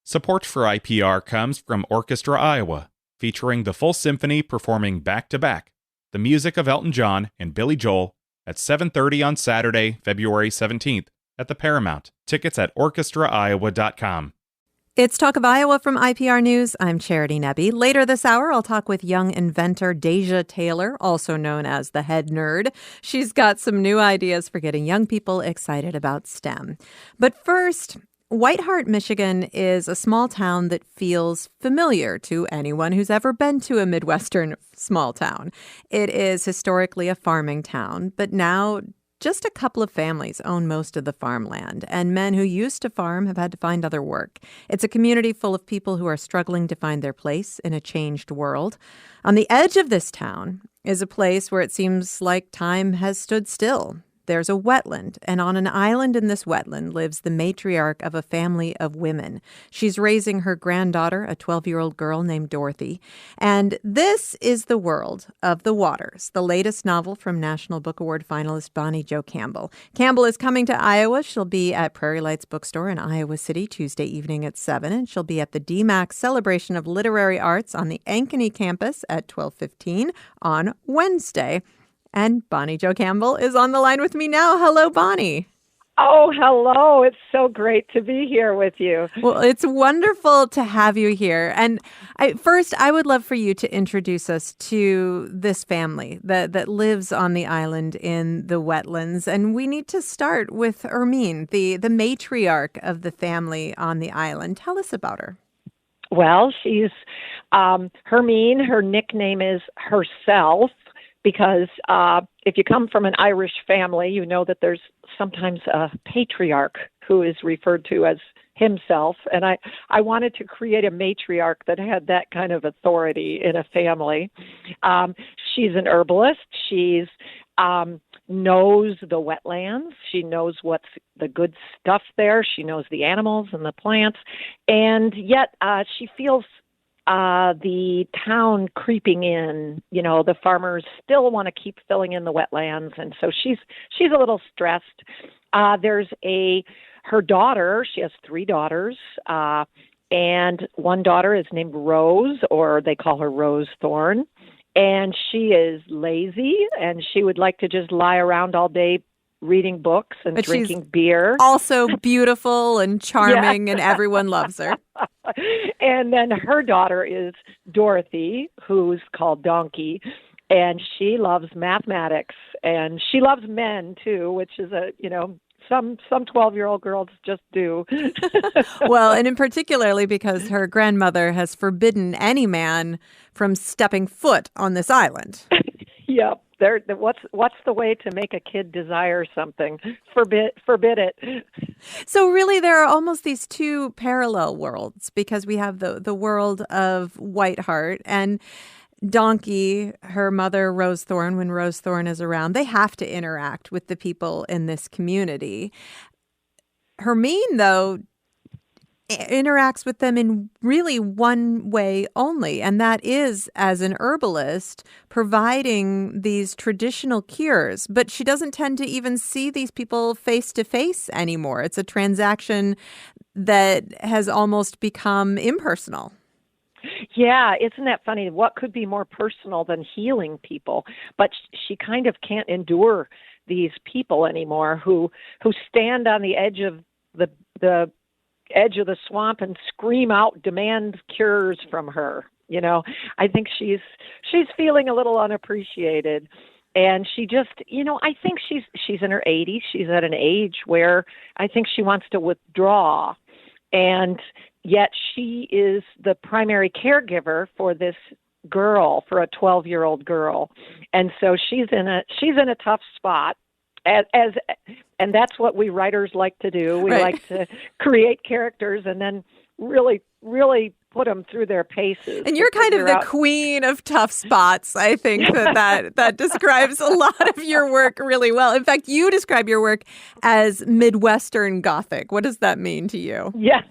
Support for IPR comes from Orchestra Iowa, featuring the full symphony performing back-to-back the music of Elton John and Billy Joel at 7:30 on Saturday, February 17th at the Paramount. Tickets at orchestraiowa.com. It's Talk of Iowa from IPR News. I'm Charity Nebbe. Later this hour, I'll talk with young inventor Deja Taylor, also known as the Head Nerd. She's got some new ideas for getting young people excited about STEM. But first, White Heart, Michigan is a small town that feels familiar to anyone who's ever been to a Midwestern small town. It is historically a farming town, but now just a couple of families own most of the farmland, and men who used to farm have had to find other work. It's a community full of people who are struggling to find their place in a changed world. On the edge of this town is a place where it seems like time has stood still. There's a wetland, and on an island in this wetland lives the matriarch of a family of women. She's raising her granddaughter, a 12-year-old girl named Dorothy. And this is the world of The Waters, the latest novel from National Book Award finalist Bonnie Jo Campbell. Campbell is coming to Iowa. She'll be at Prairie Lights Bookstore in Iowa City Tuesday evening at 7, and she'll be at the DMACC Celebration of Literary Arts on the Ankeny campus at 12:15 on Wednesday. And Bonnie Jo Campbell is on the line with me now. Hello, Bonnie. Oh, hello. It's so great to be here with you. Well, it's wonderful to have you here. And first, I would love for you to introduce us to this family that lives on the island in the wetlands. And we need to start with Hermine, the matriarch of the family on the island. Tell us about her. Well, she's Hermine. Her nickname is Herself. Because if you come from an Irish family, you know that there's sometimes a patriarch who is referred to as himself. And I wanted to create a matriarch that had that kind of authority in a family. She's an herbalist. She's knows the wetlands. She knows what's the good stuff there. She knows the animals and the plants. And yet she feels the town creeping in. You know, the farmers still want to keep filling in the wetlands, and so she's a little stressed. There's her daughter. She has 3 daughters, and one daughter is named Rose, or they call her Rose Thorn, and she is lazy, and she would like to just lie around all day reading books and drinking beer. Also beautiful and charming, and everyone loves her. And then her daughter is Dorothy, who's called Donkey, and she loves mathematics, and she loves men too, which is some 12-year-old girls just do. Well, and in particularly because her grandmother has forbidden any man from stepping foot on this island. Yep. What's the way to make a kid desire something? Forbid it. So really, there are almost these two parallel worlds, because we have the world of Whiteheart and Donkey, her mother, Rose Thorn. When Rose Thorn is around, they have to interact with the people in this community. Hermine, though, interacts with them in really one way only, and that is as an herbalist providing these traditional cures. But she doesn't tend to even see these people face to face anymore. It's a transaction that has almost become impersonal. Yeah, isn't that funny? What could be more personal than healing people? But she kind of can't endure these people anymore who stand on the edge of the edge of the swamp and scream out, demand cures from her. You know, I think she's feeling a little unappreciated, and she just, I think she's in her 80s. She's at an age where I think she wants to withdraw, and yet she is the primary caregiver for this girl, for a 12-year-old girl, and so she's in a tough spot. And that's what we writers like to do. We like to create characters and then really, really put them through their paces. And you're kind of the queen of tough spots. I think that describes a lot of your work really well. In fact, you describe your work as Midwestern gothic. What does that mean to you? Yes.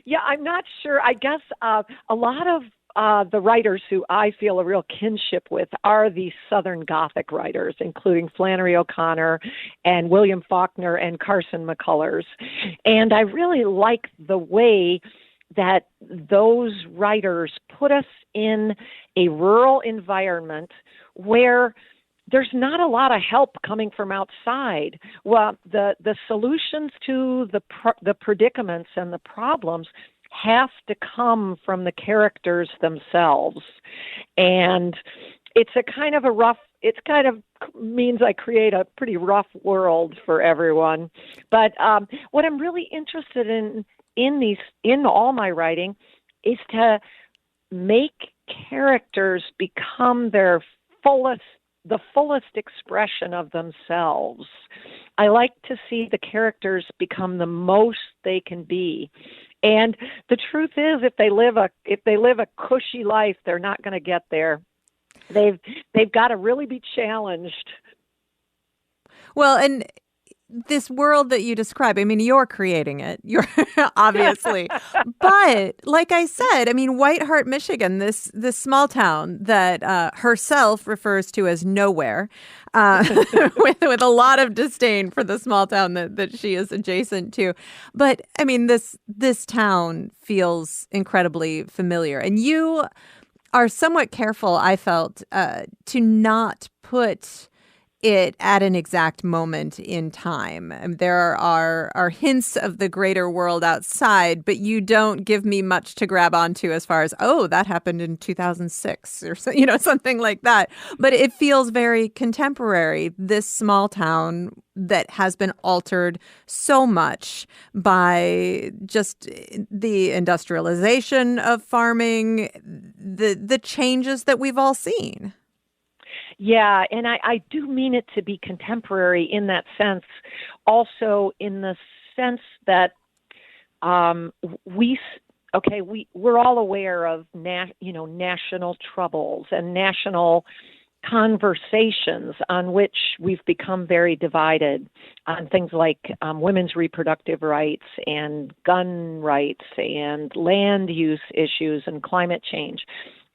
Yeah, I'm not sure. I guess a lot of the writers who I feel a real kinship with are the Southern Gothic writers, including Flannery O'Connor and William Faulkner and Carson McCullers. And I really like the way that those writers put us in a rural environment where there's not a lot of help coming from outside. Well, the solutions to the predicaments and the problems have to come from the characters themselves. And it's kind of means I create a pretty rough world for everyone. But what I'm really interested in all my writing is to make characters become the fullest expression of themselves. I like to see the characters become the most they can be. And the truth is, if they live a cushy life, they're not going to get there. They've got to really be challenged. Well, and this world that you describe, I mean, you're creating it. You're obviously. But like I said, I mean, White Heart, Michigan, this small town that herself refers to as nowhere, with a lot of disdain for the small town that she is adjacent to. But I mean, this town feels incredibly familiar. And you are somewhat careful, I felt, to not put it at an exact moment in time. There are hints of the greater world outside, but you don't give me much to grab onto as far as, oh, that happened in 2006 or so, something like that. But it feels very contemporary, this small town that has been altered so much by just the industrialization of farming, the changes that we've all seen. Yeah, and I do mean it to be contemporary in that sense, also in the sense that we're all aware of national troubles and national conversations on which we've become very divided on things like women's reproductive rights and gun rights and land use issues and climate change.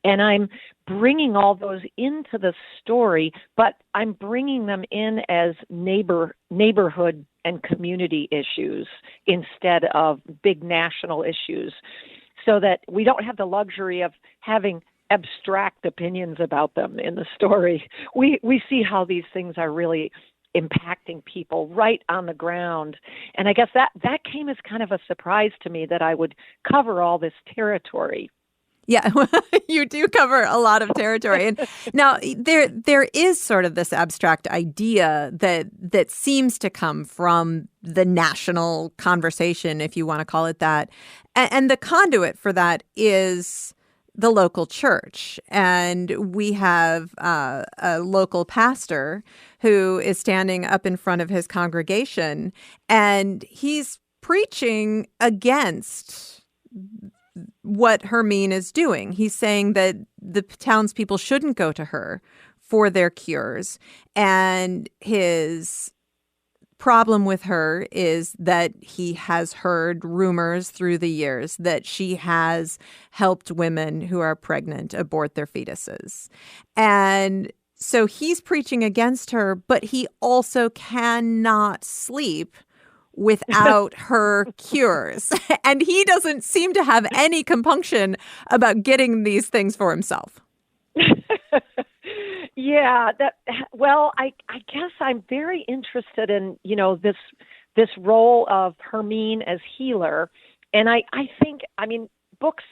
And I'm bringing all those into the story, but I'm bringing them in as neighborhood and community issues instead of big national issues, so that we don't have the luxury of having abstract opinions about them in the story. We see how these things are really impacting people right on the ground. And I guess that came as kind of a surprise to me, that I would cover all this territory. Yeah, you do cover a lot of territory. And now there is sort of this abstract idea that seems to come from the national conversation, if you want to call it that. And the conduit for that is the local church. And we have a local pastor who is standing up in front of his congregation, and he's preaching against what Hermine is doing. He's saying that the townspeople shouldn't go to her for their cures. And his problem with her is that he has heard rumors through the years that she has helped women who are pregnant abort their fetuses. And so he's preaching against her, but he also cannot sleep without her cures. And he doesn't seem to have any compunction about getting these things for himself. Yeah, I guess I'm very interested in, this role of Hermine as healer. And I think, books,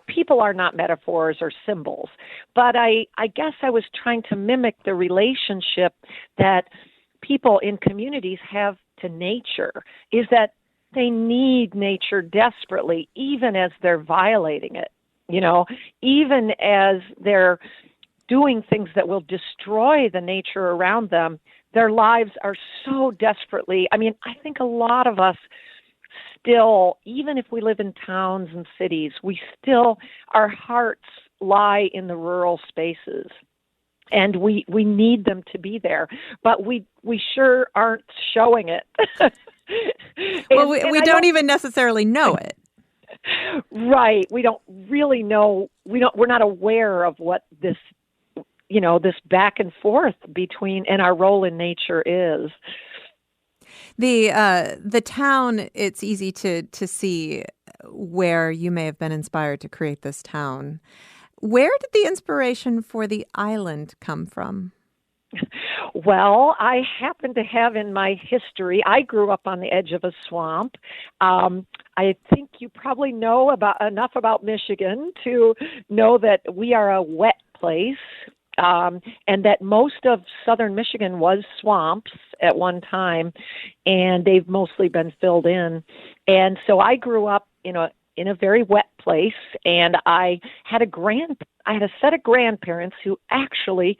people are not metaphors or symbols, but I guess I was trying to mimic the relationship that people in communities have to nature, is that they need nature desperately, even as they're violating it, even as they're doing things that will destroy the nature around them. Their lives are so desperately, I think a lot of us still, even if we live in towns and cities, our hearts lie in the rural spaces. And we need them to be there, but we sure aren't showing it. Well, we don't even necessarily know it. Right. We don't really know. We're not aware of what this, this back and forth between and our role in nature is. The town, it's easy to see where you may have been inspired to create this town. Where did the inspiration for the island come from? Well, I happen to have in my history, I grew up on the edge of a swamp. I think you probably know enough about Michigan to know that we are a wet place, and that most of southern Michigan was swamps at one time, and they've mostly been filled in. And so I grew up in a very wet place, and I had a set of grandparents who actually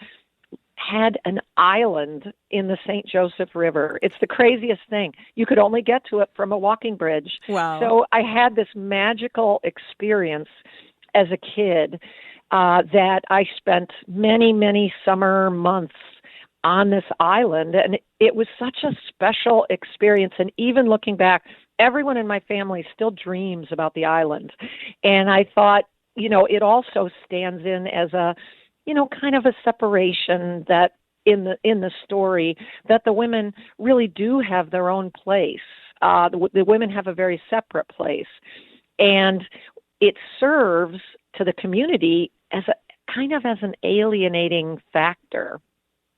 had an island in the St. Joseph River. It's the craziest thing. You could only get to it from a walking bridge. Wow. So I had this magical experience as a kid that I spent many, many summer months on this island. And it was such a special experience. And even looking back, everyone in my family still dreams about the island. And I thought, it also stands in as a kind of a separation that in the story that the women really do have their own place. The women have a very separate place, and it serves to the community as an alienating factor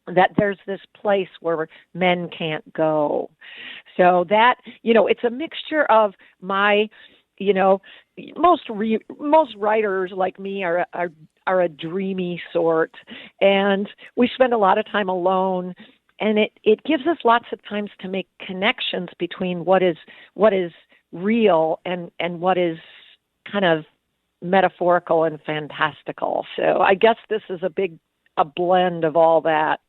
that there's this place where men can't go. So that, it's a mixture of my, most writers like me are a dreamy sort, and we spend a lot of time alone, and it gives us lots of times to make connections between what is real and what is kind of metaphorical and fantastical. So I guess this is a blend of all that.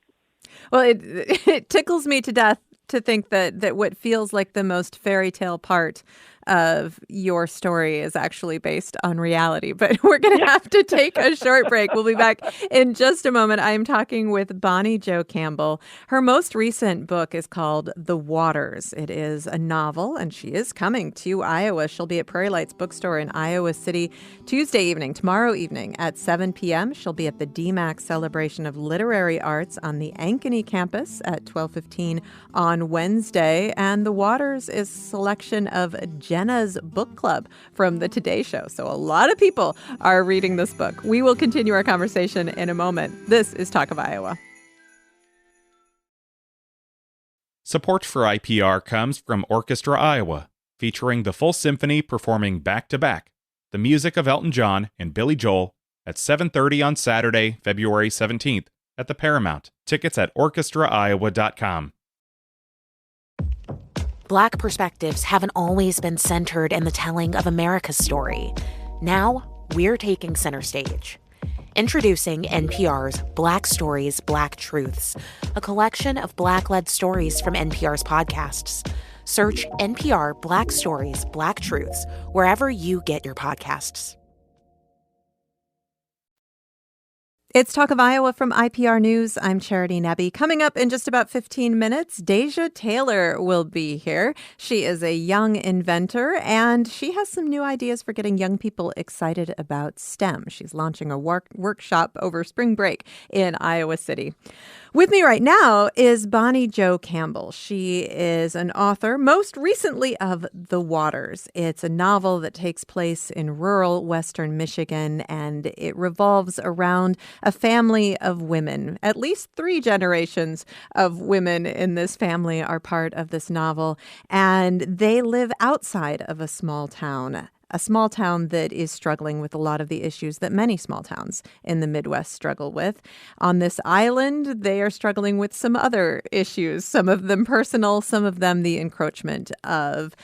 Well, it tickles me to death to think that what feels like the most fairy tale part of your story is actually based on reality. But we're going to have to take a short break. We'll be back in just a moment. I am talking with Bonnie Jo Campbell. Her most recent book is called The Waters. It is a novel, and she is coming to Iowa. She'll be at Prairie Lights Bookstore in Iowa City Tuesday evening, tomorrow evening at 7 p.m. She'll be at the DMAC Celebration of Literary Arts on the Ankeny campus at 12:15 on Wednesday. And The Waters is a selection of Jenna's book club from the Today Show. So a lot of people are reading this book. We will continue our conversation in a moment. This is Talk of Iowa. Support for IPR comes from Orchestra Iowa, featuring the full symphony performing back-to-back the music of Elton John and Billy Joel at 7:30 on Saturday, February 17th at the Paramount. Tickets at orchestraiowa.com. Black perspectives haven't always been centered in the telling of America's story. Now, we're taking center stage. Introducing NPR's Black Stories, Black Truths, a collection of Black-led stories from NPR's podcasts. Search NPR Black Stories, Black Truths wherever you get your podcasts. It's Talk of Iowa from IPR News. I'm Charity Nebbe. Coming up in just about 15 minutes, Deja Taylor will be here. She is a young inventor, and she has some new ideas for getting young people excited about STEM. She's launching a workshop over spring break in Iowa City. With me right now is Bonnie Jo Campbell. She is an author, most recently of The Waters. It's a novel that takes place in rural Western Michigan, and it revolves around a family of women. At least 3 generations of women in this family are part of this novel, and they live outside of a small town that is struggling with a lot of the issues that many small towns in the Midwest struggle with. On this island, they are struggling with some other issues, some of them personal, some of them the encroachment of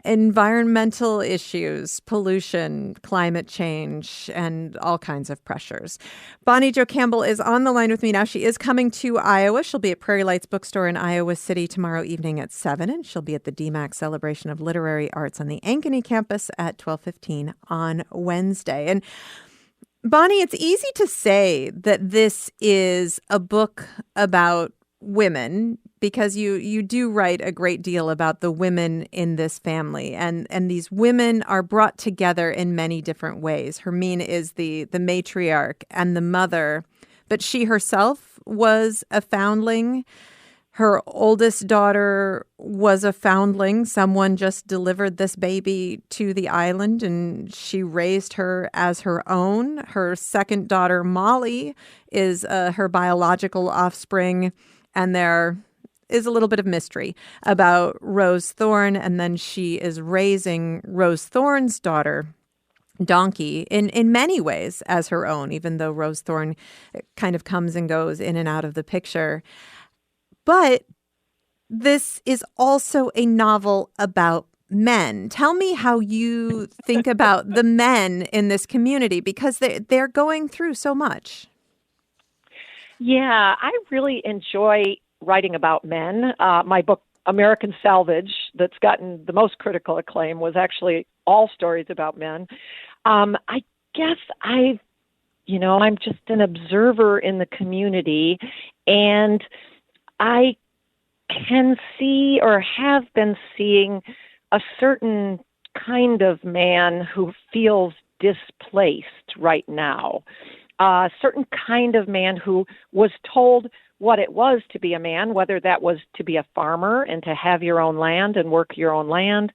environmental issues, pollution, climate change, and all kinds of pressures. Bonnie Jo Campbell is on the line with me now. She is coming to Iowa. She'll be at Prairie Lights Bookstore in Iowa City tomorrow evening at 7, and she'll be at the DMAC Celebration of Literary Arts on the Ankeny campus at 12:15 on Wednesday. And Bonnie, it's easy to say that this is a book about women because you do write a great deal about the women in this family, and these women are brought together in many different ways. Hermine is the matriarch and the mother, but she herself was a foundling. Her oldest daughter was a foundling. Someone just delivered this baby to the island, and she raised her as her own. Her second daughter, Molly, is her biological offspring, and there is a little bit of mystery about Rose Thorne, and then she is raising Rose Thorne's daughter, Donkey, in many ways as her own, even though Rose Thorne kind of comes and goes in and out of the picture. But this is also a novel about men. Tell me how you think about the men in this community, because they're going through so much. Yeah, I really enjoy writing about men. My book, American Salvage, that's gotten the most critical acclaim, was actually all stories about men. I guess I'm just an observer in the community, and I can see or have been seeing a certain kind of man who feels displaced right now. A certain kind of man who was told what it was to be a man, whether that was to be a farmer and to have your own land and work your own land,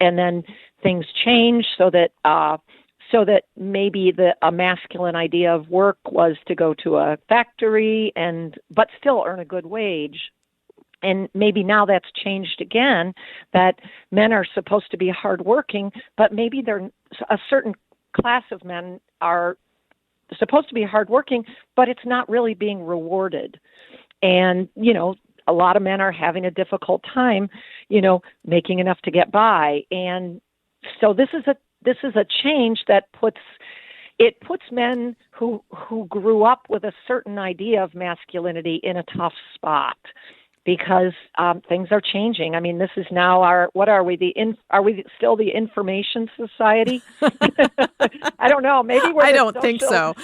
and then things change so that maybe a masculine idea of work was to go to a factory but still earn a good wage. And maybe now that's changed again, that men are supposed to be hardworking, but maybe a certain class of men are supposed to be hardworking, but it's not really being rewarded. And, a lot of men are having a difficult time, making enough to get by. And so this is a change that puts men who grew up with a certain idea of masculinity in a tough spot, because things are changing. I mean, this is now what are we? Are we still the information society? I don't know. Maybe we're. I don't think so.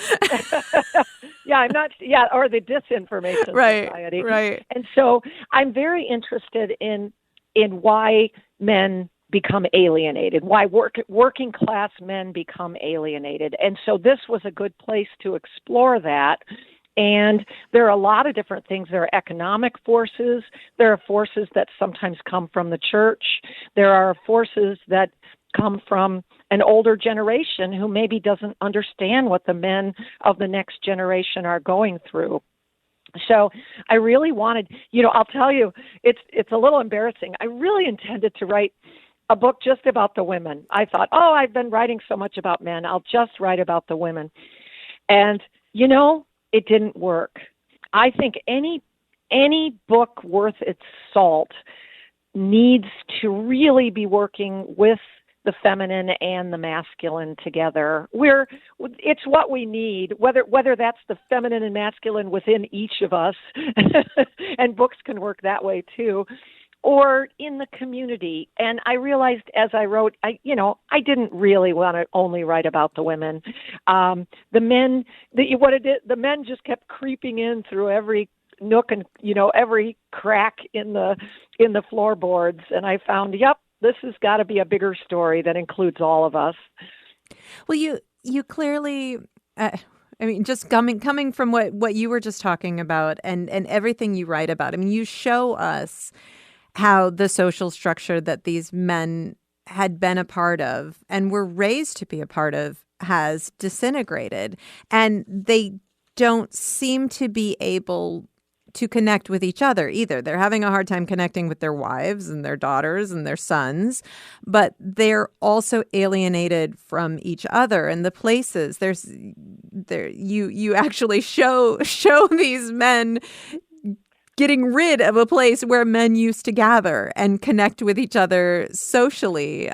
Yeah, I'm not. Yeah, or the disinformation society. Right. And so I'm very interested in why men become alienated, why working class men become alienated. And so this was a good place to explore that. And there are a lot of different things. There are economic forces. There are forces that sometimes come from the church. There are forces that come from an older generation who maybe doesn't understand what the men of the next generation are going through. So I really wanted, I'll tell you, it's a little embarrassing. I really intended to write a book just about the women. I thought, I've been writing so much about men, I'll just write about the women. And, it didn't work. I think any book worth its salt needs to really be working with the feminine and the masculine together. It's what we need, whether that's the feminine and masculine within each of us, and books can work that way too, or in the community. And I realized as I wrote, I didn't really want to only write about the women. The men, the men just kept creeping in through every nook and, every crack in the floorboards. And I found, this has got to be a bigger story that includes all of us. Well, you clearly, just coming from what you were just talking about and everything you write about, you show us how the social structure that these men had been a part of and were raised to be a part of has disintegrated. And they don't seem to be able to connect with each other either. They're having a hard time connecting with their wives and their daughters and their sons, but they're also alienated from each other and the places. You actually show these men getting rid of a place where men used to gather and connect with each other socially,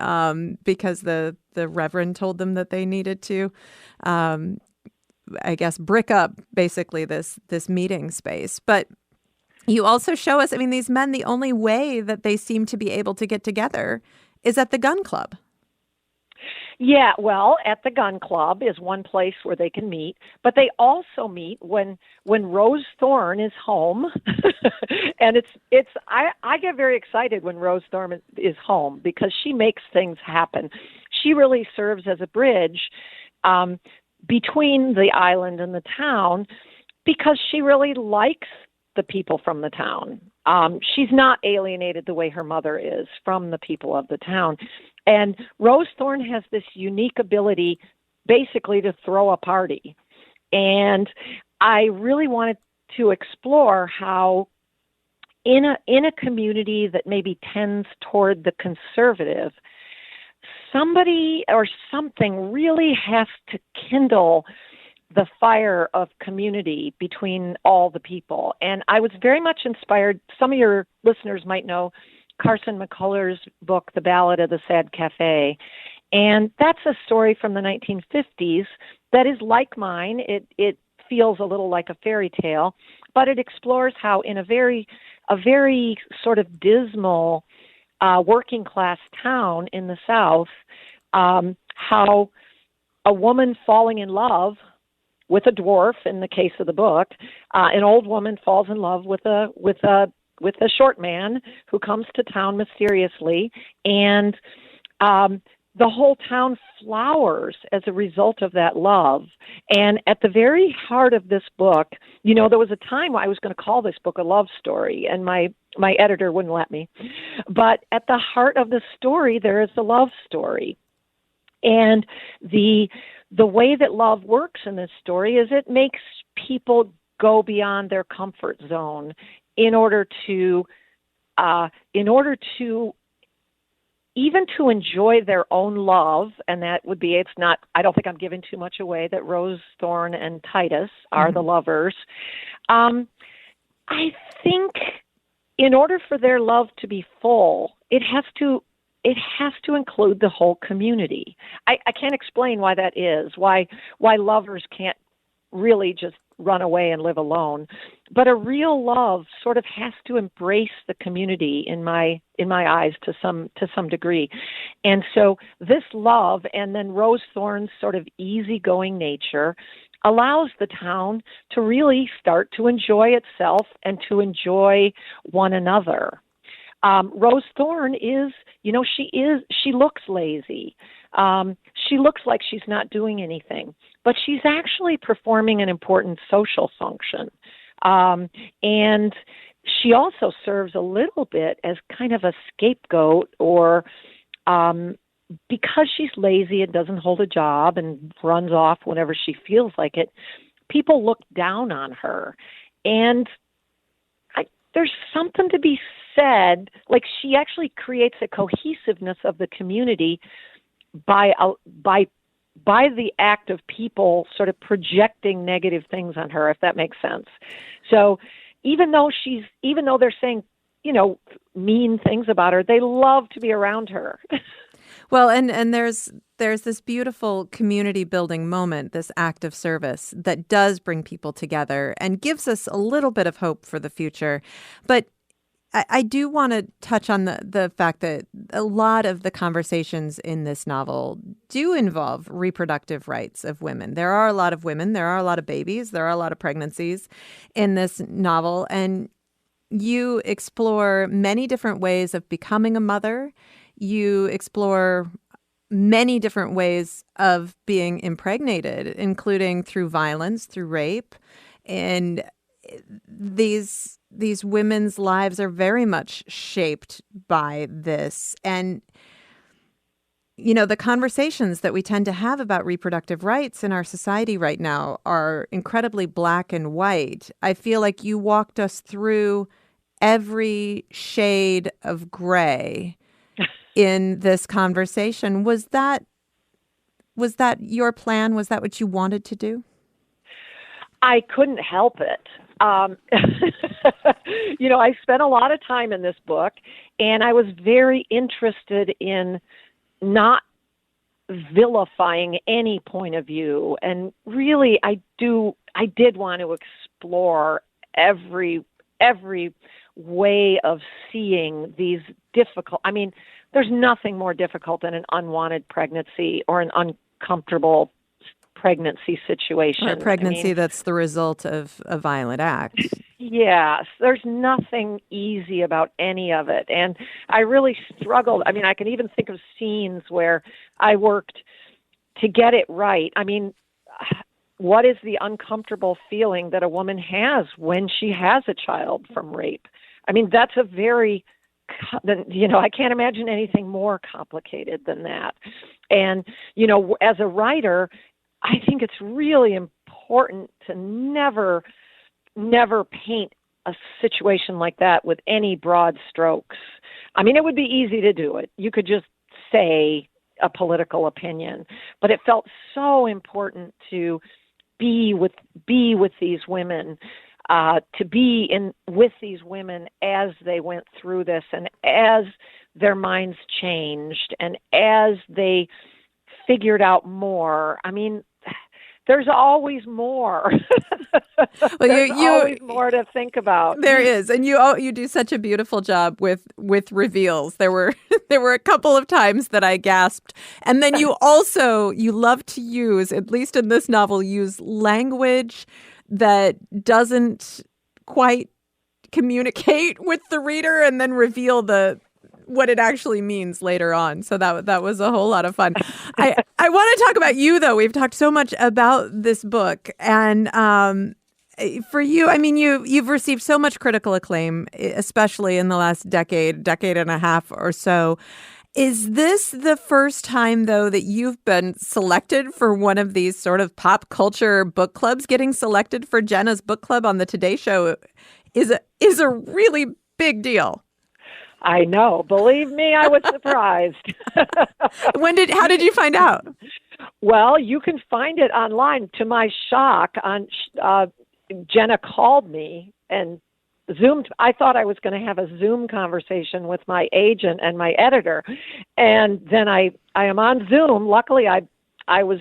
because the reverend told them that they needed to, brick up basically this meeting space. But you also show us, these men, the only way that they seem to be able to get together is at the gun club. Yeah, well, at the gun club is one place where they can meet, but they also meet when Rose Thorne is home, and I get very excited when Rose Thorne is home because she makes things happen. She really serves as a bridge between the island and the town because she really likes the people from the town. She's not alienated the way her mother is from the people of the town. And Rose Thorne has this unique ability basically to throw a party. And I really wanted to explore how in a community that maybe tends toward the conservative, somebody or something really has to kindle the fire of community between all the people. And I was very much inspired. Some of your listeners might know Carson McCullers' book, The Ballad of the Sad Cafe. And that's a story from the 1950s that is like mine. It feels a little like a fairy tale, but it explores how in a very sort of dismal working class town in the South, how a woman falling in love with a dwarf, in the case of the book, an old woman falls in love with a short man who comes to town mysteriously, and the whole town flowers as a result of that love. And at the very heart of this book, there was a time I was going to call this book a love story, and my editor wouldn't let me. But at the heart of the story, there is a love story. And the way that love works in this story is it makes people go beyond their comfort zone in order to even to enjoy their own love, and that would be, I don't think I'm giving too much away that Rose Thorne and Titus are the lovers. I think in order for their love to be full, it has to include the whole community. I can't explain why that is, why lovers can't really just run away and live alone. But a real love sort of has to embrace the community in my eyes to some degree. And so this love and then Rose Thorne's sort of easygoing nature allows the town to really start to enjoy itself and to enjoy one another. Rose Thorne is, she looks lazy. She looks like she's not doing anything, but she's actually performing an important social function. And she also serves a little bit as kind of a scapegoat, or because she's lazy and doesn't hold a job and runs off whenever she feels like it, people look down on her. And there's something to be said, like she actually creates a cohesiveness of the community by the act of people sort of projecting negative things on her, if that makes sense. So even though they're saying, mean things about her, they love to be around her. Well, and there's this beautiful community building moment, this act of service that does bring people together and gives us a little bit of hope for the future. But I do want to touch on the fact that a lot of the conversations in this novel do involve reproductive rights of women. There are a lot of women, there are a lot of babies, there are a lot of pregnancies in this novel, and you explore many different ways of becoming a mother. You explore many different ways of being impregnated, including through violence, through rape. And these women's lives are very much shaped by this. And, the conversations that we tend to have about reproductive rights in our society right now are incredibly black and white. I feel like you walked us through every shade of gray in this conversation. Was that your plan? Was that what you wanted to do? I couldn't help it. I spent a lot of time in this book, and I was very interested in not vilifying any point of view. And really, I did want to explore every way of seeing these difficult. I mean, there's nothing more difficult than an unwanted pregnancy or an uncomfortable pregnancy situation. Or a pregnancy that's the result of a violent act. Yes, there's nothing easy about any of it. And I really struggled. I mean, I can even think of scenes where I worked to get it right. I mean, what is the uncomfortable feeling that a woman has when she has a child from rape? I mean, that's a very, I can't imagine anything more complicated than that. And, as a writer, I think it's really important to never paint a situation like that with any broad strokes. I mean, it would be easy to do it. You could just say a political opinion, but it felt so important to be with these women, to be with these women as they went through this, and as their minds changed, and as they figured out more. I mean, there's always more. There's always more to think about. There is, and you do such a beautiful job with reveals. There were a couple of times that I gasped, and then you love to use, at least in this novel, use language that doesn't quite communicate with the reader, and then reveal what it actually means later on. So that was a whole lot of fun. I want to talk about you, though. We've talked so much about this book, and for you, I mean, you've received so much critical acclaim, especially in the last decade and a half or so. Is this the first time, though, that you've been selected for one of these sort of pop culture book clubs? Getting selected for Jenna's book club on the Today Show is a really big deal. I know. Believe me, I was surprised. How did you find out? Well, you can find it online. To my shock, Jenna called me and Zoomed. I thought I was going to have a Zoom conversation with my agent and my editor, and then I am on Zoom. Luckily, I was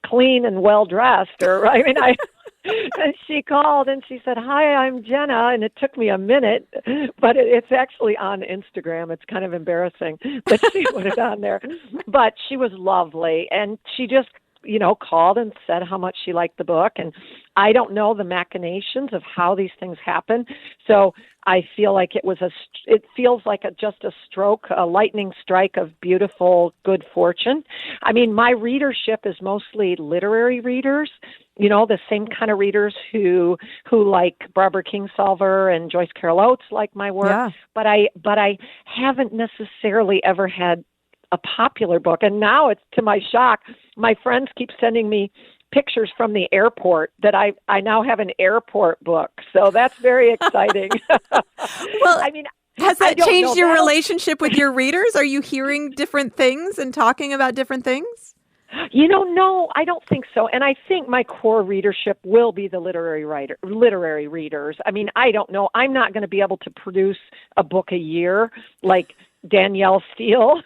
clean and well dressed, and she called and she said, "Hi, I'm Jenna," and it took me a minute, but it's actually on Instagram. It's kind of embarrassing that she put it on there, but she was lovely, and she just called and said how much she liked the book. And I don't know the machinations of how these things happen. So I feel like it feels like just a lightning strike of beautiful, good fortune. I mean, my readership is mostly literary readers, the same kind of readers who like Barbara Kingsolver and Joyce Carol Oates like my work. Yeah. But I haven't necessarily ever had a popular book. And now, it's to my shock, my friends keep sending me pictures from the airport that I now have an airport book. So that's very exciting. Well, I mean, has that changed your relationship with your readers? Are you hearing different things and talking about different things? No, I don't think so. And I think my core readership will be the literary readers. I mean, I don't know. I'm not going to be able to produce a book a year like Danielle Steele.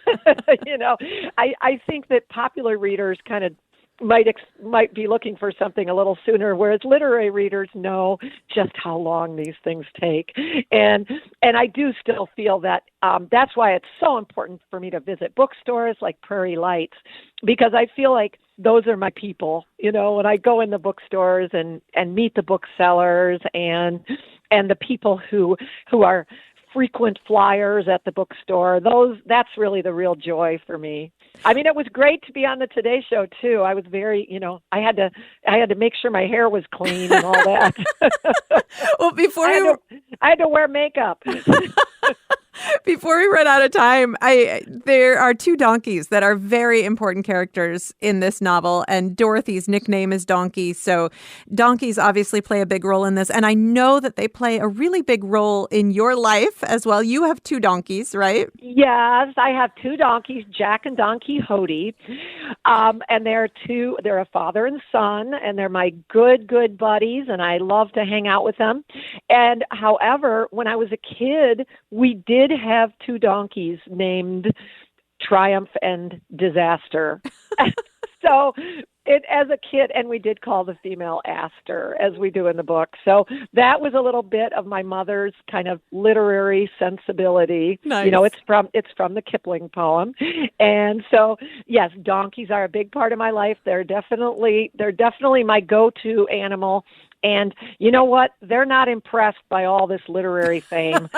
I think that popular readers kind of might be looking for something a little sooner, whereas literary readers know just how long these things take. And I do still feel that that's why it's so important for me to visit bookstores like Prairie Lights, because I feel like those are my people. When I go in the bookstores and meet the booksellers and the people who are frequent flyers at the bookstore, that's really the real joy for me. I mean, it was great to be on the Today Show too. I was very, I had to make sure my hair was clean and all that. Well, I had to wear makeup. Before we run out of time, there are two donkeys that are very important characters in this novel, and Dorothy's nickname is Donkey. So donkeys obviously play a big role in this, and I know that they play a really big role in your life as well. You have two donkeys, right? Yes, I have two donkeys, Jack and Don Quixote, and they're a father and son, and they're my good buddies, and I love to hang out with them. And however, when I was a kid, we did have two donkeys named Triumph and Disaster. So as a kid, and we did call the female Aster, as we do in the book. So that was a little bit of my mother's kind of literary sensibility. Nice. It's from the Kipling poem. And so, yes, donkeys are a big part of my life. They're definitely my go-to animal. And you know what? They're not impressed by all this literary fame.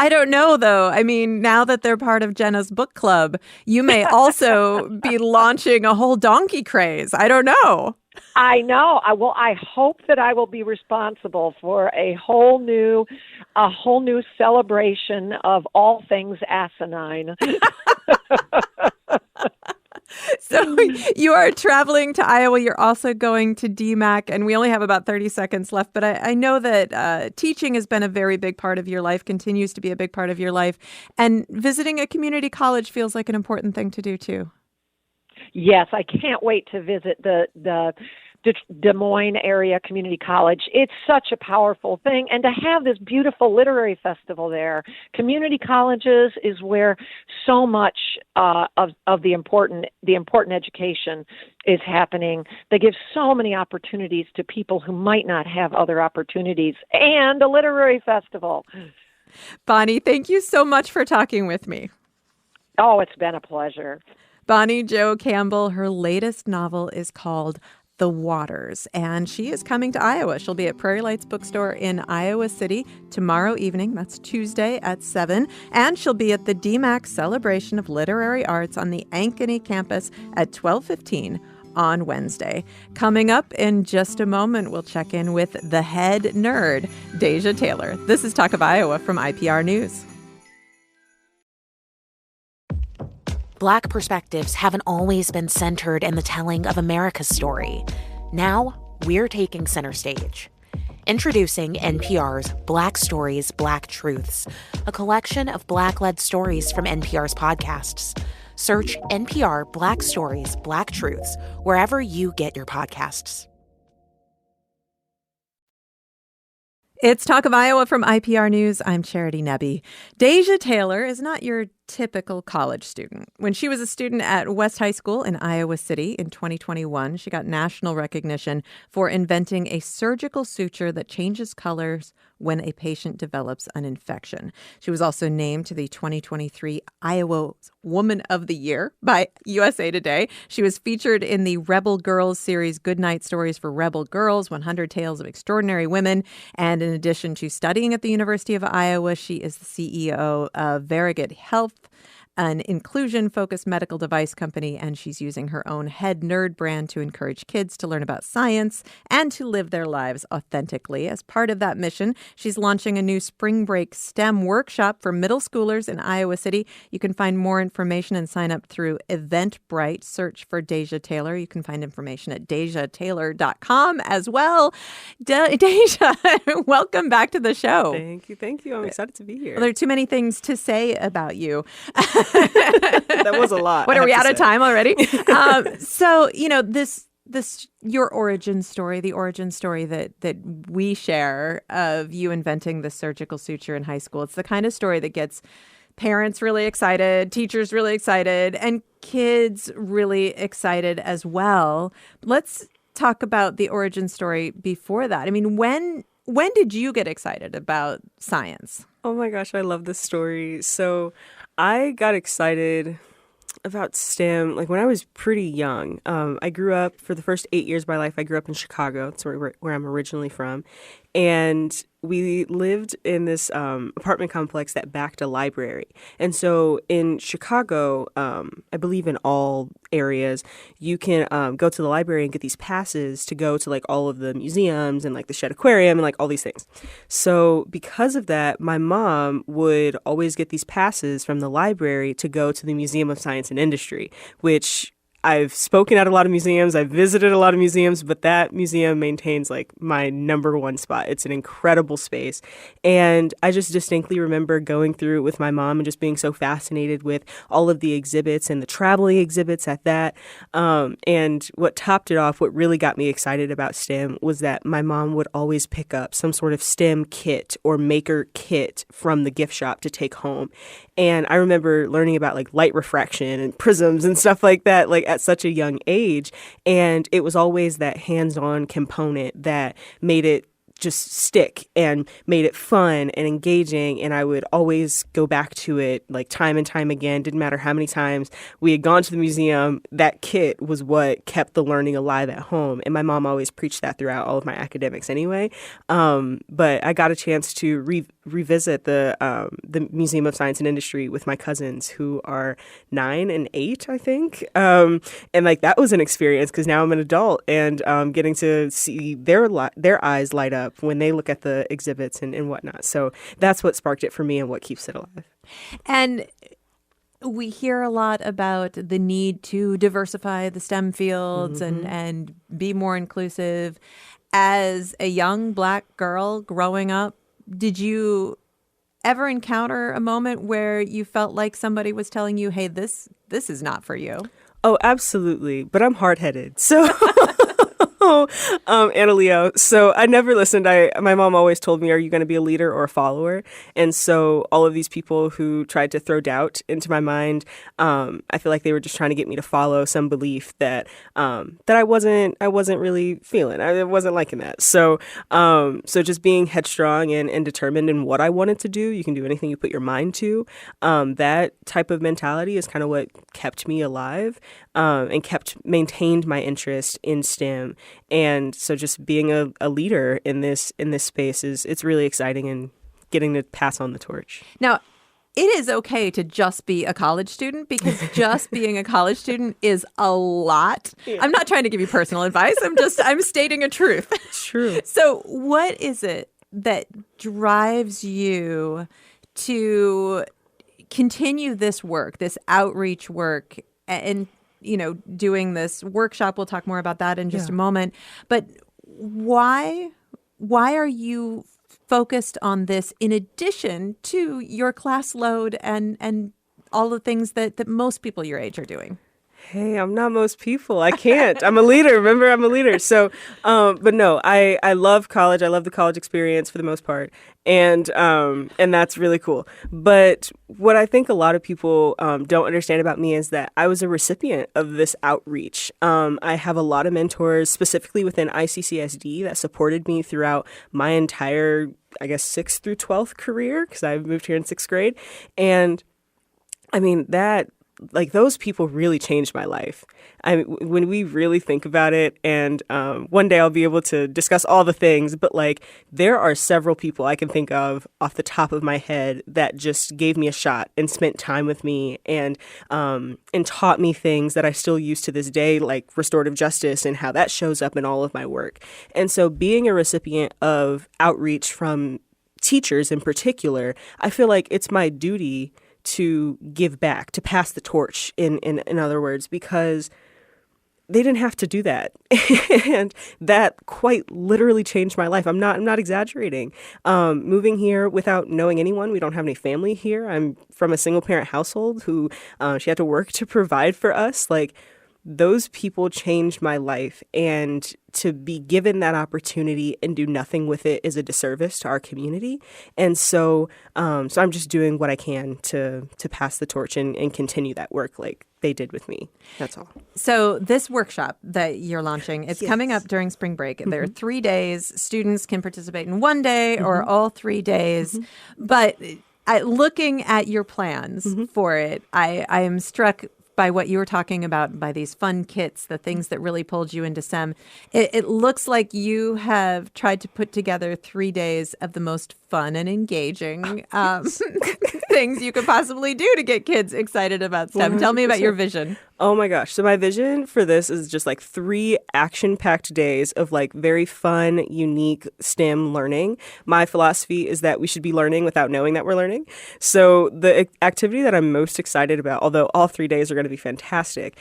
I don't know, though. I mean, now that they're part of Jenna's book club, you may also be launching a whole donkey craze. I don't know. I know. I hope that I will be responsible for a whole new celebration of all things asinine. So you are traveling to Iowa. You're also going to DMAC, and we only have about 30 seconds left. But I know that teaching has been a very big part of your life, continues to be a big part of your life. And visiting a community college feels like an important thing to do, too. Yes, I can't wait to visit the Des Moines area community college. It's such a powerful thing, and to have this beautiful literary festival there. Community colleges is where so much of the important education is happening. They give so many opportunities to people who might not have other opportunities, and a literary festival. Bonnie, thank you so much for talking with me. Oh, it's been a pleasure. Bonnie Jo Campbell, her latest novel is called The Waters, and she is coming to Iowa. She'll be at Prairie Lights Bookstore in Iowa City tomorrow evening. That's Tuesday at 7. And she'll be at the DMAC Celebration of Literary Arts on the Ankeny campus at 12:15 on Wednesday. Coming up in just a moment, we'll check in with the head nerd, Deja Taylor. This is Talk of Iowa from IPR News. Black perspectives haven't always been centered in the telling of America's story. Now, we're taking center stage. Introducing NPR's Black Stories, Black Truths, a collection of Black-led stories from NPR's podcasts. Search NPR Black Stories, Black Truths wherever you get your podcasts. It's Talk of Iowa from IPR News. I'm Charity Nebbe. Deja Taylor is not your typical college student. When she was a student at West High School in Iowa City in 2021, she got national recognition for inventing a surgical suture that changes colors when a patient develops an infection. She was also named to the 2023 Iowa Woman of the Year by USA Today. She was featured in the Rebel Girls series Goodnight Stories for Rebel Girls, 100 Tales of Extraordinary Women. And in addition to studying at the University of Iowa, she is the CEO of Varigate Health, an inclusion-focused medical device company, and she's using her own Head Nerd brand to encourage kids to learn about science and to live their lives authentically. As part of that mission, she's launching a new spring break STEM workshop for middle schoolers in Iowa City. You can find more information and sign up through Eventbrite. Search for Deja Taylor. You can find information at DejaTaylor.com as well. Deja, welcome back to the show. Thank you. I'm excited to be here. Well, there are too many things to say about you. That was a lot. What, are we out of time already? So, this your origin story, the origin story that we share of you inventing the surgical suture in high school. It's the kind of story that gets parents really excited, teachers really excited, and kids really excited as well. Let's talk about the origin story before that. I mean, when did you get excited about science? Oh my gosh, I love this story. So I got excited about STEM like when I was pretty young. I grew up, for the first 8 years of my life, I grew up in Chicago. That's where I'm originally from. And we lived in this apartment complex that backed a library. And so in Chicago, I believe in all areas, you can go to the library and get these passes to go to like all of the museums and like the Shedd Aquarium and like all these things. So because of that, my mom would always get these passes from the library to go to the Museum of Science and Industry, which I've spoken at a lot of museums. I've visited a lot of museums, but that museum maintains like my number one spot. It's an incredible space. And I just distinctly remember going through it with my mom and just being so fascinated with all of the exhibits and the traveling exhibits at that. And what topped it off, what really got me excited about STEM was that my mom would always pick up some sort of STEM kit or maker kit from the gift shop to take home. And I remember learning about like light refraction and prisms and stuff like that, like at such a young age. And it was always that hands-on component that made it just stick and made it fun and engaging. And I would always go back to it like time and time again. Didn't matter how many times we had gone to the museum, that kit was what kept the learning alive at home. And my mom always preached that throughout all of my academics anyway. But I got a chance to revisit the Museum of Science and Industry with my cousins who are 9 and 8, I think. And like that was an experience because now I'm an adult and getting to see their eyes light up when they look at the exhibits and whatnot. So that's what sparked it for me and what keeps it alive. And we hear a lot about the need to diversify the STEM fields and be more inclusive. As a young Black girl growing up, did you ever encounter a moment where you felt like somebody was telling you, hey, this is not for you? Oh, absolutely. But I'm hard-headed. So Anna Leo. So I never listened. My mom always told me, are you going to be a leader or a follower? And so all of these people who tried to throw doubt into my mind, I feel like they were just trying to get me to follow some belief that I wasn't really feeling. I wasn't liking that. So just being headstrong and determined in what I wanted to do. You can do anything you put your mind to. That type of mentality is kind of what kept me alive and maintained my interest in STEM. And so just being a leader in this space it's really exciting and getting to pass on the torch. Now, it is okay to just be a college student because just being a college student is a lot. Yeah. I'm not trying to give you personal advice. I'm stating a truth. True. So what is it that drives you to continue this work, this outreach work, and doing this workshop? We'll talk more about that in just a moment. But why are you focused on this in addition to your class load and all the things that most people your age are doing? Hey, I'm not most people. I can't. I'm a leader. Remember, I'm a leader. So, but no, I love college. I love the college experience for the most part. And that's really cool. But what I think a lot of people don't understand about me is that I was a recipient of this outreach. I have a lot of mentors, specifically within ICCSD, that supported me throughout my entire, I guess, 6th through 12th career, because I moved here in 6th grade. And I mean, those people really changed my life. When we really think about it, and one day I'll be able to discuss all the things, but there are several people I can think of off the top of my head that just gave me a shot and spent time with me and taught me things that I still use to this day, like restorative justice and how that shows up in all of my work. And so being a recipient of outreach from teachers in particular, I feel like it's my duty to give back, to pass the torch, in other words, because they didn't have to do that. And that quite literally changed my life. I'm not exaggerating. Moving here without knowing anyone, we don't have any family here. I'm from a single parent household who she had to work to provide for us. Those people changed my life, and to be given that opportunity and do nothing with it is a disservice to our community. And so I'm just doing what I can to pass the torch and continue that work like they did with me. That's all. So this workshop that you're launching, it's coming up during spring break. There are 3 days. Students can participate in one day or all 3 days. But looking at your plans for it, I am struck by what you were talking about, by these fun kits, the things that really pulled you into STEM. It looks like you have tried to put together 3 days of the most fun and engaging things you could possibly do to get kids excited about STEM. 100%. Tell me about your vision. Oh my gosh. So my vision for this is just 3 action-packed days of very fun, unique STEM learning. My philosophy is that we should be learning without knowing that we're learning. So the activity that I'm most excited about, although all 3 days are going to be fantastic,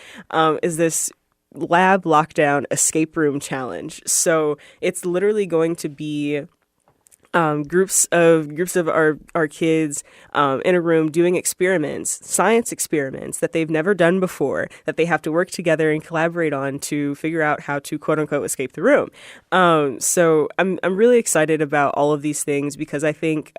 is this lab lockdown escape room challenge. So it's literally going to be groups of our kids in a room doing experiments, science experiments that they've never done before, that they have to work together and collaborate on to figure out how to quote unquote escape the room. So I'm really excited about all of these things because I think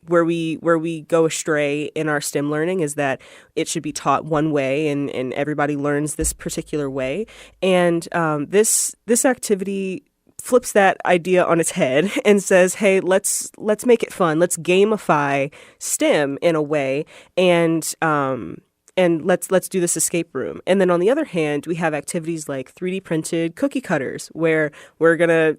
where we go astray in our STEM learning is that it should be taught one way and everybody learns this particular way. And this activity flips that idea on its head and says, hey, let's make it fun. Let's gamify STEM in a way and let's do this escape room. And then on the other hand, we have activities like 3D printed cookie cutters where we're going to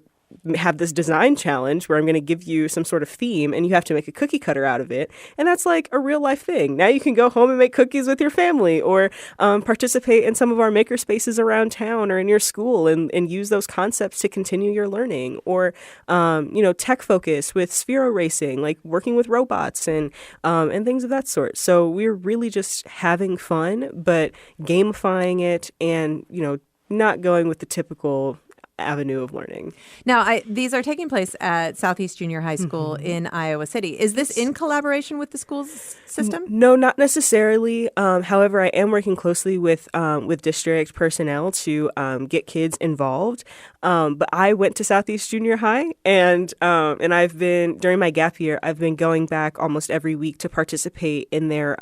have this design challenge where I'm going to give you some sort of theme and you have to make a cookie cutter out of it. And that's like a real life thing. Now you can go home and make cookies with your family, or participate in some of our maker spaces around town or in your school and use those concepts to continue your learning. Or, tech focus with Sphero racing, like working with robots and things of that sort. So we're really just having fun, but gamifying it and, not going with the typical avenue of learning. Now, these are taking place at Southeast Junior High School in Iowa City. Is this in collaboration with the school's system? No, not necessarily. However, I am working closely with district personnel to get kids involved. But I went to Southeast Junior High, and I've been, during my gap year, I've been going back almost every week to participate in their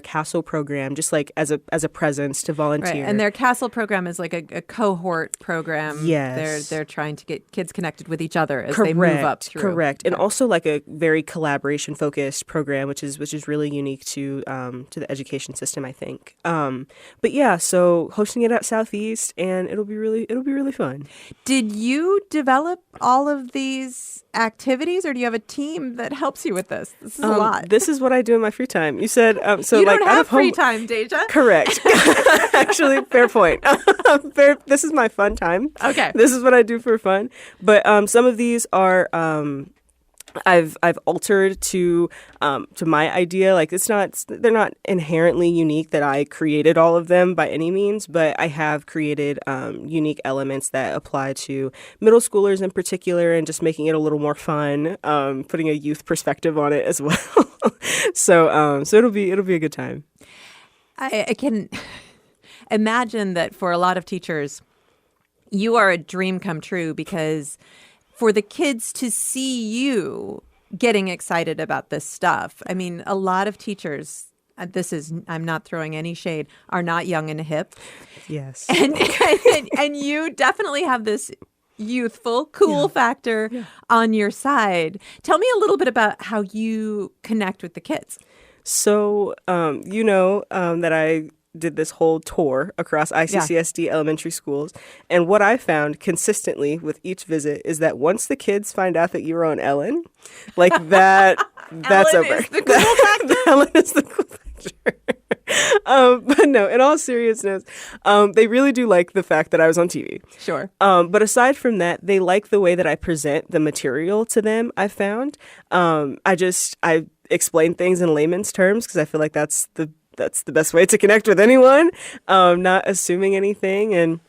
CASTLE program, just like as a presence to volunteer. Right. And their CASTLE program is like a cohort program. Yes. They're trying to get kids connected with each other as Correct. they move up through. Correct. And also like a very collaboration focused program, which is really unique to the education system, I think. But yeah, so hosting it at Southeast, and it'll be really fun. Did you develop all of these activities, or do you have a team that helps you with this? This is a lot. This is what I do in my free time. You said so. You like don't out have of home... free time, Deja. Correct. Actually, fair point. This is my fun time. Okay. This is what I do for fun. But some of these are I've altered to my idea. Like they're not inherently unique that I created all of them by any means, but I have created unique elements that apply to middle schoolers in particular, and just making it a little more fun, putting a youth perspective on it as well. So it'll be a good time. I can imagine that for a lot of teachers, you are a dream come true, because for the kids to see you getting excited about this stuff, I mean, a lot of teachers, I'm not throwing any shade, are not young and hip. Yes. And you definitely have this youthful, cool factor on your side. Tell me a little bit about how you connect with the kids. So, that I did this whole tour across ICCSD elementary schools. And what I found consistently with each visit is that once the kids find out that you're on Ellen, like that's Ellen over. Is the cool factor? Ellen is the cool factor. But no, in all seriousness, they really do like the fact that I was on TV. Sure. But aside from that, they like the way that I present the material to them, I found. I explain things in layman's terms because I feel like that's the best way to connect with anyone, not assuming anything and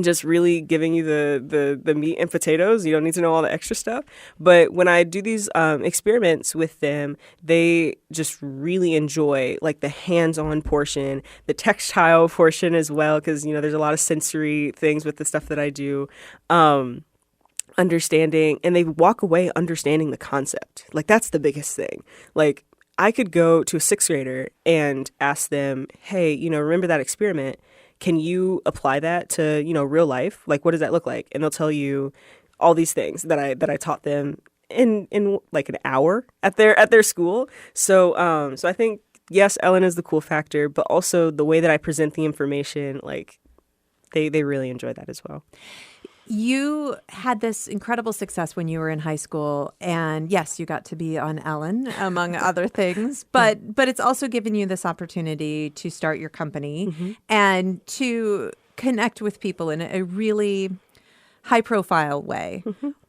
just really giving you the meat and potatoes. You don't need to know all the extra stuff. But when I do these experiments with them, they just really enjoy like the hands-on portion, the textile portion as well, because, there's a lot of sensory things with the stuff that I do. Understanding, and they walk away understanding the concept. Like, that's the biggest thing. Like, I could go to a sixth grader and ask them, hey, remember that experiment? Can you apply that to, real life? Like, what does that look like? And they'll tell you all these things that I taught them in like an hour at their school. So I think, yes, Ellen is the cool factor, but also the way that I present the information, like they really enjoy that as well. You had this incredible success when you were in high school, and yes, you got to be on Ellen, among other things, but it's also given you this opportunity to start your company and to connect with people in a really high-profile way,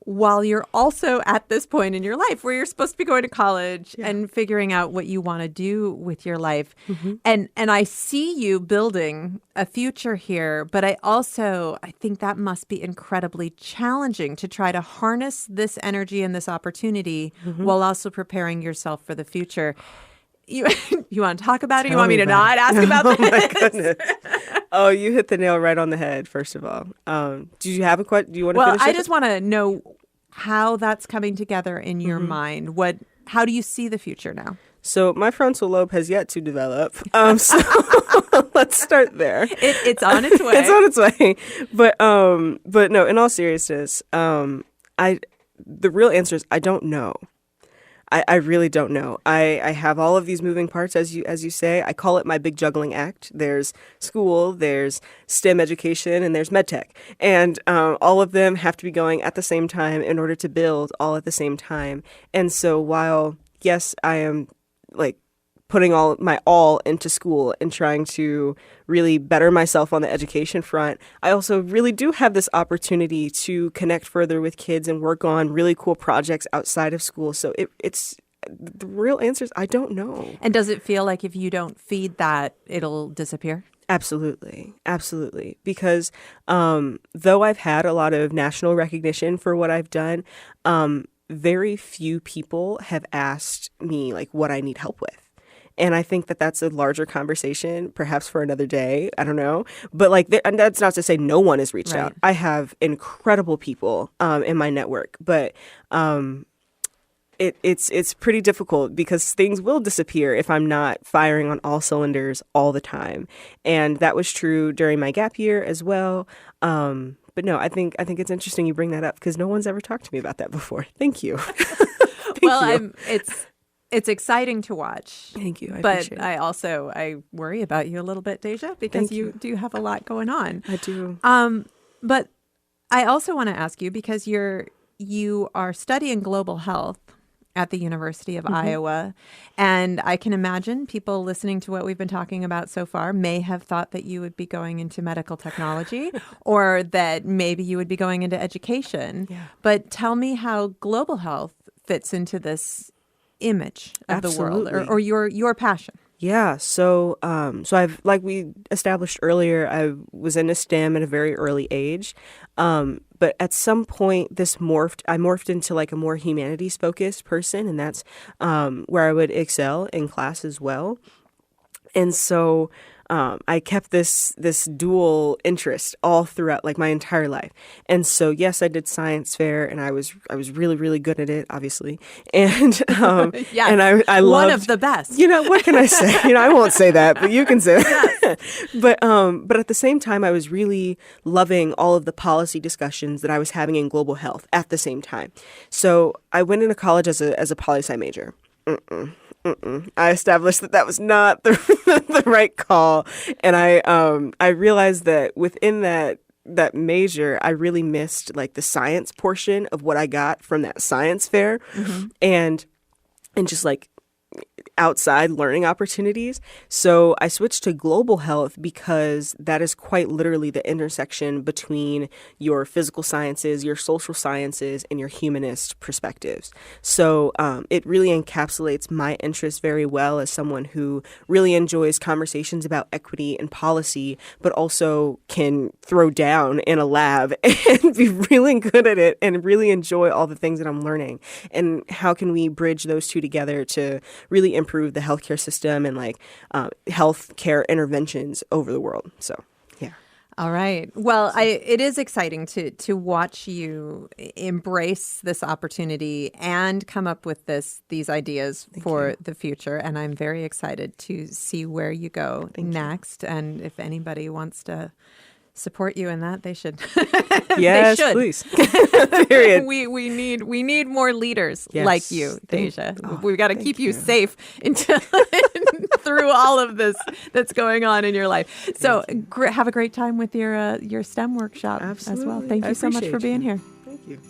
while you're also at this point in your life where you're supposed to be going to college and figuring out what you want to do with your life. And I see you building a future here, but I think that must be incredibly challenging to try to harness this energy and this opportunity while also preparing yourself for the future. You want to talk about it? You want me to not ask about this? Oh, my goodness. Oh, you hit the nail right on the head, first of all. Do you have a question? Do you want to finish it? Well, I just want to know how that's coming together in your mind. How do you see the future now? So my frontal lobe has yet to develop. So let's start there. It's on its way. It's on its way. But no, in all seriousness, the real answer is I don't know. I really don't know. I have all of these moving parts, as you say. I call it my big juggling act. There's school, there's STEM education, and there's medtech. And all of them have to be going at the same time in order to build all at the same time. And so while, yes, I am like putting all into school and trying to really better myself on the education front, I also really do have this opportunity to connect further with kids and work on really cool projects outside of school. So it's the real answer is I don't know. And does it feel like if you don't feed that, it'll disappear? Absolutely. Absolutely. Because though I've had a lot of national recognition for what I've done, very few people have asked me like what I need help with. And I think that that's a larger conversation, perhaps for another day. I don't know. But like, and that's not to say no one has reached out. I have incredible people in my network, but it's pretty difficult because things will disappear if I'm not firing on all cylinders all the time. And that was true during my gap year as well. But no, I think it's interesting you bring that up because no one's ever talked to me about that before. Thank you. It's exciting to watch. Thank you. But I worry about you a little bit, Deja, because you do have a lot going on. I do. But I also want to ask you because you are studying global health at the University of Iowa, and I can imagine people listening to what we've been talking about so far may have thought that you would be going into medical technology or that maybe you would be going into education. Yeah. But tell me how global health fits into this image of the world or your passion. Yeah. So I've, like we established earlier, I was into STEM at a very early age. But at some point I morphed into like a more humanities focused person. And that's where I would excel in class as well. And so I kept this dual interest all throughout like my entire life. And so, yes, I did science fair and I was really, really good at it, obviously. And yes, and I loved, one of the best. What can I say? I won't say that, but you can say that. Yes. But at the same time, I was really loving all of the policy discussions that I was having in global health at the same time. So I went into college as a poli-sci major. I established that was not the right call, and I realized that within that major, I really missed like the science portion of what I got from that science fair, and just like outside learning opportunities. So I switched to global health because that is quite literally the intersection between your physical sciences, your social sciences, and your humanist perspectives. So it really encapsulates my interests very well as someone who really enjoys conversations about equity and policy, but also can throw down in a lab and be really good at it and really enjoy all the things that I'm learning. And how can we bridge those two together to really improve the healthcare system and like healthcare interventions over the world. So, yeah. All right. Well, it is exciting to watch you embrace this opportunity and come up with these ideas for the future. And I'm very excited to see where you go next. And if anybody wants to support you in that, they should. Yes, they should. Please. Period. We need more leaders like you, Deja. We've got to keep you safe until through all of this that's going on in your life. So have a great time with your STEM workshop as well. Thank you so much for being here. Thank you.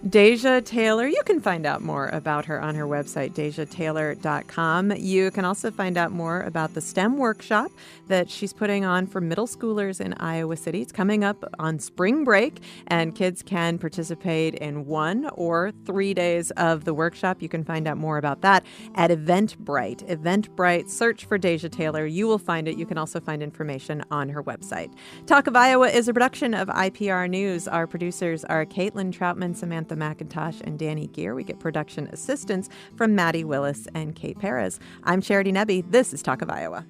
Deja Taylor, you can find out more about her on her website, DejaTaylor.com. You can also find out more about the STEM workshop that she's putting on for middle schoolers in Iowa City. It's coming up on spring break, and kids can participate in 1 or 3 days of the workshop. You can find out more about that at Eventbrite. Eventbrite, search for Deja Taylor. You will find it. You can also find information on her website. Talk of Iowa is a production of IPR News. Our producers are Caitlin Troutman, Samantha McIntosh, and Danny Gear. We get production assistance from Maddie Willis and Kate Perez. I'm Charity Nebbe. This is Talk of Iowa.